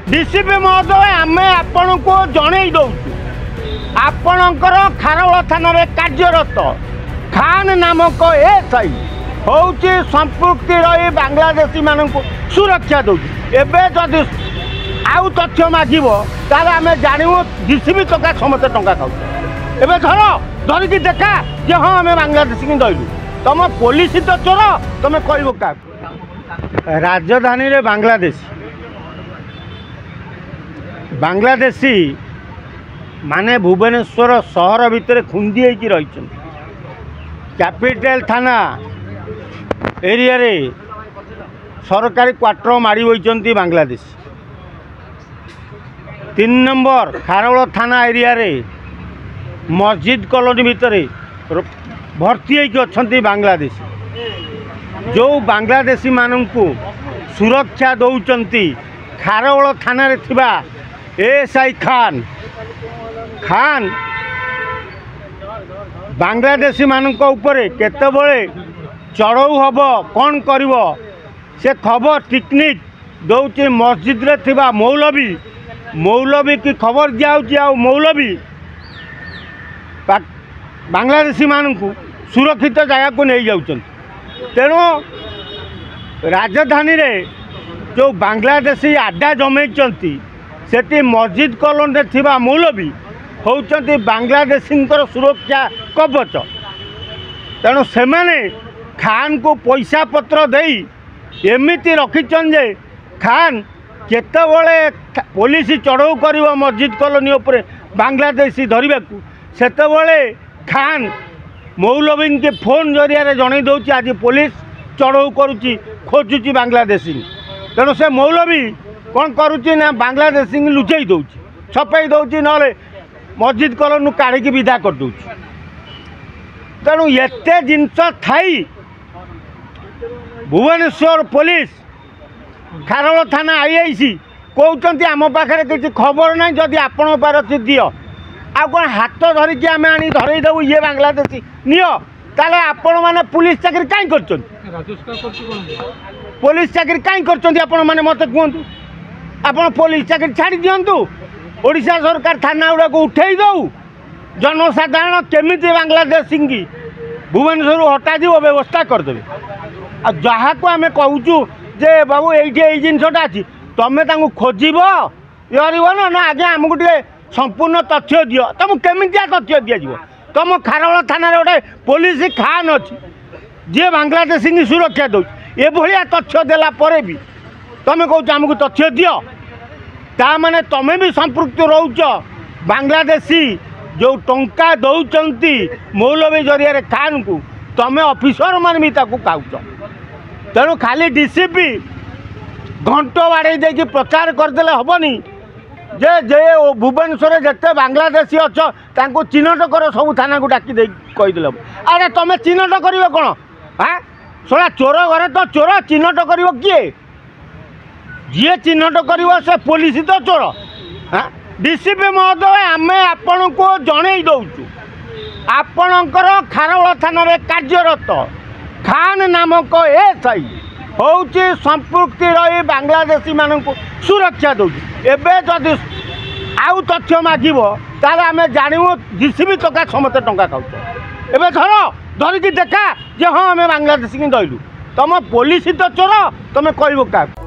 DCP महोदय आम आपण को जन दौ आपणकर खारवल थाना कार्यरत खान नामक एसआई हूँ संपृक्ति रही बांग्लादेशी मान सुरक्षा दे जदि आउ तथ्य मागिब ताल आम जानू डीसीपी टका समस्त टंका खाऊ एवं धर धरिकी देखा जे हाँ आम बांग्लादेशी की दलु तुम पुलिस तो चोर तुम कह क्या राजधानी रे बांग्लादेशी माने भुवनेश्वर सहर भितर खुंदी होगी रही कैपिटल थाना एरिया रे सरकारी क्वार्टर माड़ी होती बांग्लादेश 3 नंबर खारवल थाना एरिया रे मस्जिद कॉलोनी भितर भर्ती होती बांग्लादेशी जो बांग्लादेशी मानू सुरक्षा दौरान खारवल थाना रे थिबा एसआई खान बांग्लादेशी मानक ऊपर केतबले चढ़ऊ हम कौन कर से खबर टेक्निक दौर मस्जिद रे थिबा मौलवी की खबर दिया मौलवी बांग्लादेशी मानक सुरक्षित जगह को नहीं जाऊँ तेणु राजधानी रे जो बांग्लादेशी आड्डा जमैती सेठी मस्जिद कॉलोनी थिबा मौलवी होउचंती बांग्लादेशी सुरक्षा कवच तेणु से खान को पैसा पत्र देई एमिति रखिछन जे खान केतबले पुलिस चढ़ऊ कर मस्जिद कॉलोनी उपरे बांग्लादेशी धरने को सेतबले खान मौलवी के फोन जरिया जन दौर आज पुलिस चढ़ऊ करुच्ची खोजुची बांग्लादेशी तेणु से मौलवी कौन करुच्ची ना बांग्लादेशी लुचई दौर छपई दौर ना मस्जिद कॉलोनी काढ़ी विदा कर दौर तेणु एते जिनस थाई भुवनेश्वर पुलिस खारवल थाना आईआईसी कहते आम पाखे किसी खबर ना जदि आपण पारे दियो आ कौन हाथ धरिकी आम आनी धरईदेबू ये बांग्लादेशी नियो ताले आपण मैंने पुलिस चाकरी कहीं कर पुलिस चाकरी कहीं कर मत कहतु आप पुलिस चाकरी छाड़ी दिंतु ओडिशा सरकार थाना गुड़ा को उठे दौ जनसाधारण केमी बांग्लादेशी की भुवनेश्वर हटा दी व्यवस्था करदे आ जहाँ को आम कहूँ जे बाबू ये जिनसा अच्छी तुम्हें खोजब ये कर ना आगे आमको टे संपूर्ण तथ्य दियो तुम केमिया तथ्य दिज्व तुम खारवल थाना गोटे पुलिस खान अच्छी जी बांग्लादेशी की सुरक्षा दौ ये तथ्य देला भी तुम कौच आमको तथ्य दियो ता माने तुम्हें भी संपृक्त रोच बांग्लादेशी जो टंका दौरान मौलवी जरिया खान को तुम्हें ऑफिसर मान भी खाऊच तेणु खाली डीसीपी घंट बाड़े दे प्रचार करदे हेनी जे जे भुवनेश्वर जिते बांग्लादेशी अच्छ चिन्हट कर सब थाना को डाकी कहीदे अरे तुम्हें चिन्हट कर कौन हाँ सोला चोर घरे तो चोर चिन्हट कर किए जी चिन्हट कर से पुलिस तो चोर हाँ डीसीपी महोदय आम आपण को जन दौ आपणकर खारवल थाना कार्यरत खान नामक एसआई हूँ संपृक्ति रही बांग्लादेशी मान सुरक्षा दौ जदि आउ तथ्य मागिब ताल आम जानू डीसीपी टका समस्त टंका खाऊ एवं धर धरिकी देखा जे हाँ आम बांग्लादेशी की दलु तुम पुलिस तो चोर तुम कह क्या।